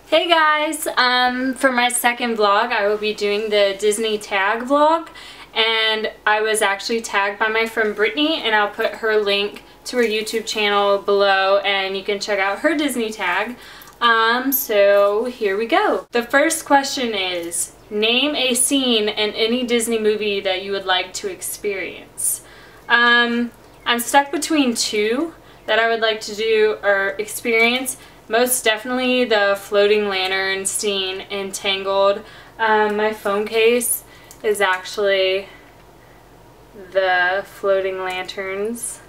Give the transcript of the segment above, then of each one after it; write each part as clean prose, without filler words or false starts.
Hey guys, for my second vlog I will be doing the Disney tag vlog, and I was actually tagged by my friend Brittany, and I'll put her link to her YouTube channel below and you can check out her Disney tag. So here we go. The first question is, name a scene in any Disney movie that you would like to experience. I'm stuck between two that I would like to do or experience. Most definitely the floating lantern scene in Tangled. My phone case is actually the floating lanterns.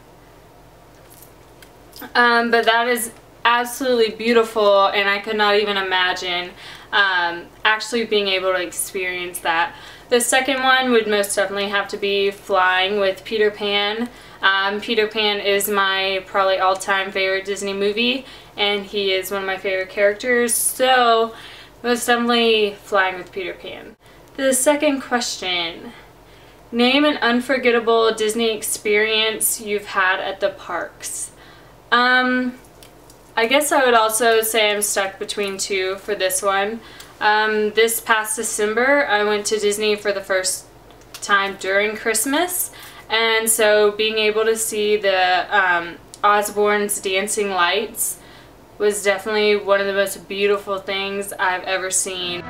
But that is absolutely beautiful, and I could not even imagine actually being able to experience that. The second one would most definitely have to be flying with Peter Pan. Peter Pan is my probably all-time favorite Disney movie, and he is one of my favorite characters, so most definitely flying with Peter Pan. The second question, name an unforgettable Disney experience you've had at the parks. I guess I would also say I'm stuck between two for this one. This past December I went to Disney for the first time during Christmas, and so being able to see the Osborne's dancing lights was definitely one of the most beautiful things I've ever seen.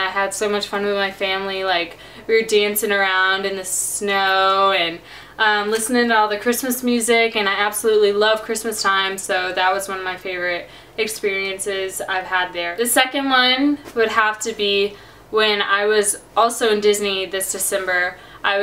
Had so much fun with my family. Like, we were dancing around in the snow and listening to all the Christmas music, and I absolutely love Christmas time, so that was one of my favorite experiences I've had there. The second one would have to be when I was also in Disney this December. I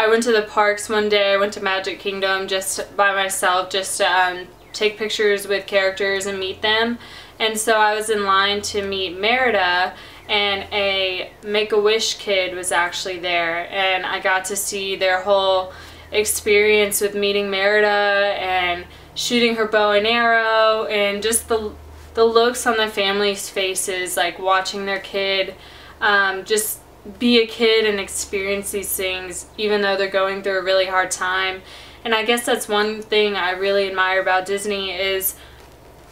went to the parks one day. I went to Magic Kingdom just by myself, just to take pictures with characters and meet them. And so I was in line to meet Merida, and a Make-A-Wish kid was actually there, and I got to see their whole experience with meeting Merida and shooting her bow and arrow, and just the looks on the family's faces, like watching their kid just be a kid and experience these things even though they're going through a really hard time. And I guess that's one thing I really admire about Disney is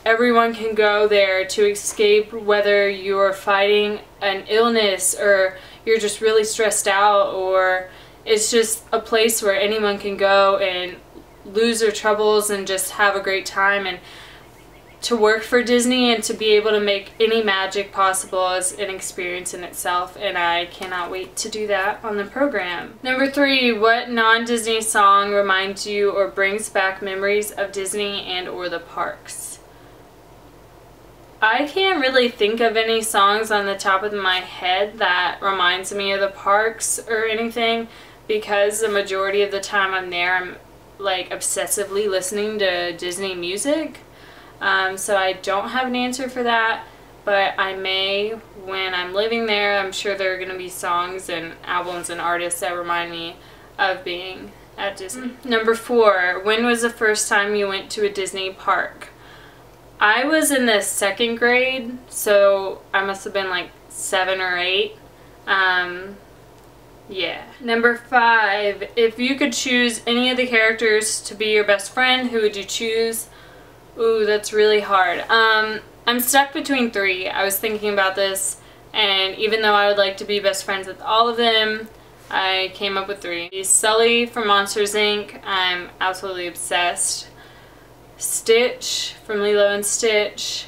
everyone can go there to escape, whether you're fighting an illness or you're just really stressed out, or it's just a place where anyone can go and lose their troubles and just have a great time. And to work for Disney and to be able to make any magic possible is an experience in itself, and I cannot wait to do that on the program. Number 3, what non-Disney song reminds you or brings back memories of Disney and or the parks? I can't really think of any songs on the top of my head that reminds me of the parks or anything, because the majority of the time I'm there, I'm like obsessively listening to Disney music. So I don't have an answer for that, but I may when I'm living there. I'm sure there are going to be songs and albums and artists that remind me of being at Disney. Number 4, when was the first time you went to a Disney park? I was in the 2nd grade, so I must have been like 7 or 8. Yeah. Number 5, if you could choose any of the characters to be your best friend, who would you choose? Ooh, that's really hard. I'm stuck between 3. I was thinking about this, and even though I would like to be best friends with all of them, I came up with 3. Sully from Monsters, Inc. I'm absolutely obsessed. Stitch from Lilo and Stitch.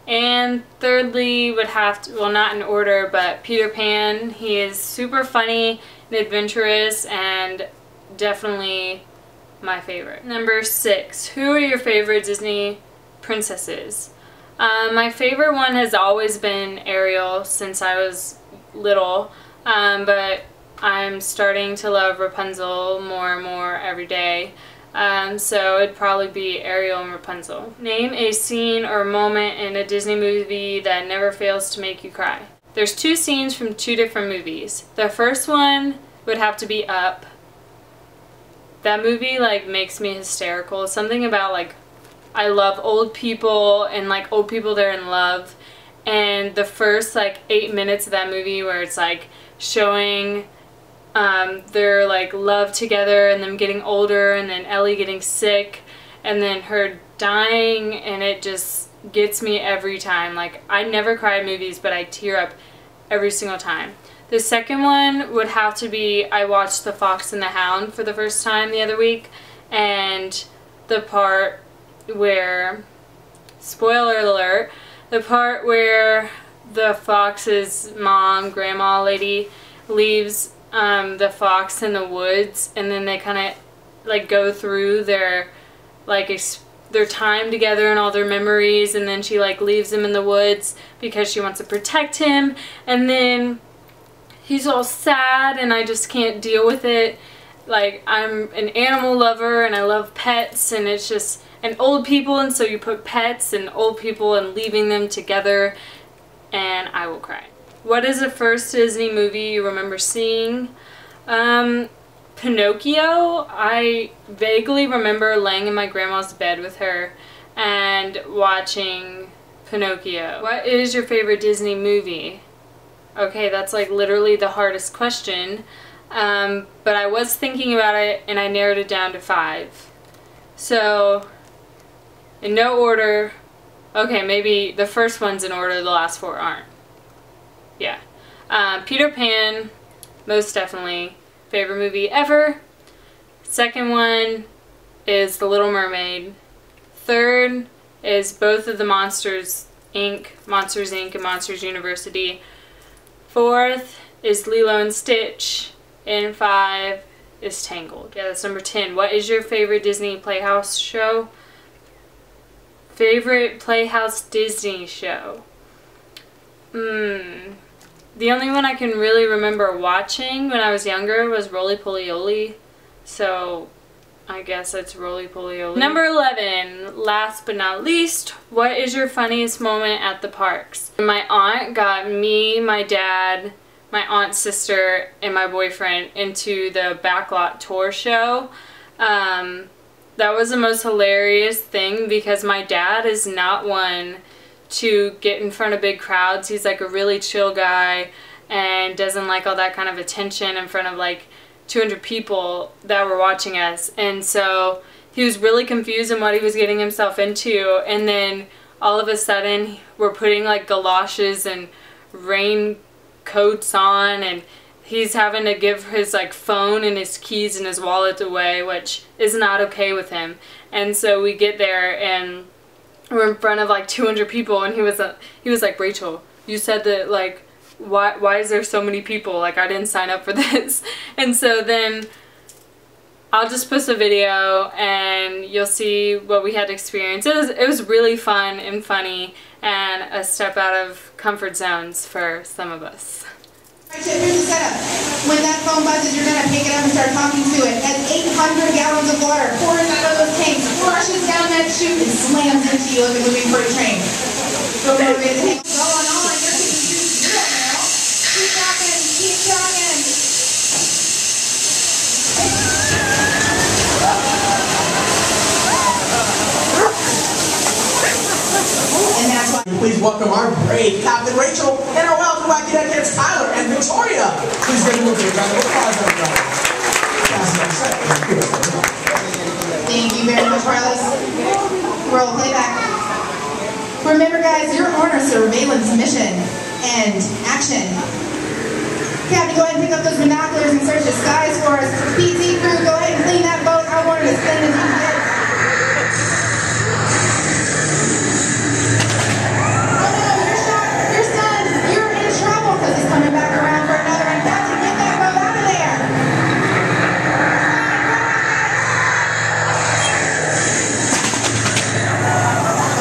And thirdly would have to, well, not in order, but Peter Pan. He is super funny and adventurous and definitely my favorite. Number 6, who are your favorite Disney princesses? My favorite one has always been Ariel since I was little, but I'm starting to love Rapunzel more and more every day. So it'd probably be Ariel and Rapunzel. Name a scene or moment in a Disney movie that never fails to make you cry. There's 2 scenes from 2 different movies. The first one would have to be Up. That movie like makes me hysterical. Something about like I love old people and like old people they're in love. And the first like 8 minutes of that movie where it's like showing their like love together and them getting older and then Ellie getting sick and then her dying, and it just gets me every time. Like I never cry at movies, but I tear up every single time. The second one would have to be I watched The Fox and the Hound for the first time the other week, and the part where, spoiler alert, the part where the fox's mom, grandma lady, leaves the fox in the woods, and then they kind of like go through their like their time together and all their memories, and then she like leaves him in the woods because she wants to protect him, and then he's all sad and I just can't deal with it. Like I'm an animal lover and I love pets, and it's just, and old people, and so you put pets and old people and leaving them together and I will cry. What is the first Disney movie you remember seeing? Pinocchio. I vaguely remember laying in my grandma's bed with her and watching Pinocchio. What is your favorite Disney movie? Okay, that's like literally the hardest question. But I was thinking about it and I narrowed it down to 5. So, in no order. Okay, maybe the first one's in order, the last 4 aren't. Yeah. Peter Pan, most definitely. Favorite movie ever. Second one is The Little Mermaid. Third is both of the Monsters Inc. and Monsters University. Fourth is Lilo and Stitch. And 5 is Tangled. Yeah, that's number 10. What is your favorite Disney Playhouse show? Favorite Playhouse Disney show? The only one I can really remember watching when I was younger was Roly Poly Oly, so I guess it's Roly Poly Oly. Number 11, last but not least, what is your funniest moment at the parks? My aunt got me, my dad, my aunt's sister, and my boyfriend into the Backlot Tour show. That was the most hilarious thing because my dad is not one to get in front of big crowds. He's like a really chill guy and doesn't like all that kind of attention in front of like 200 people that were watching us. And so he was really confused in what he was getting himself into, and then all of a sudden we're putting like galoshes and raincoats on, and he's having to give his like phone and his keys and his wallet away, which is not okay with him. And so we get there and we're in front of like 200 people, and he was like, Rachel, you said that like why is there so many people? Like I didn't sign up for this. And so then I'll just post a video and you'll see what we had to experience. It was really fun and funny and a step out of comfort zones for some of us. Alright, so here's the setup. When that phone buzzes, you're going to pick it up and start talking to it. As 800 gallons of water pours out of those tanks, flushes down that chute, and slams into you like a moving freight train. Go over to the tank. Go on, you're kicking 2-0 now. Keep talking, keep talking. And that's why. Please welcome our brave Captain Rachel and our welcome. Wacky Deckheads, Tyler and Victoria. Please give them a big round of applause, everybody. Thank you very much, Carlos. Roll playback. Remember, guys, you're on a surveillance mission. And action. Captain, go ahead and pick up those binoculars and search the skies for us. PT crew, go ahead and clean that boat. I want it as clean as you can get. Oh no, you're shot. You're stunned. You're in trouble because he's coming back around for another one. Captain, get that boat out of there.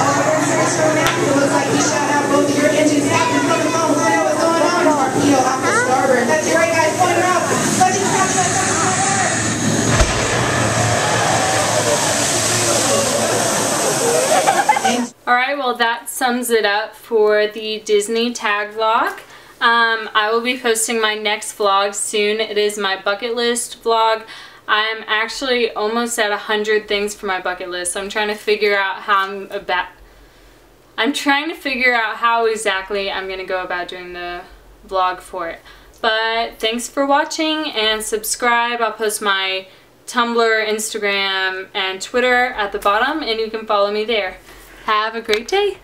Oh, we're in search for now. It looks like he shot out both of your engines. Captain, from the phone. Find out what's going on. Torpedo off the starboard. That's right, guys. Point her out. Let's just catch that Alright, well that sums it up for the Disney tag vlog. I will be posting my next vlog soon. It is my bucket list vlog. I'm actually almost at 100 things for my bucket list, so I'm trying to figure out how exactly I'm going to go about doing the vlog for it. But thanks for watching and subscribe. I'll post my Tumblr, Instagram, and Twitter at the bottom, and you can follow me there. Have a great day.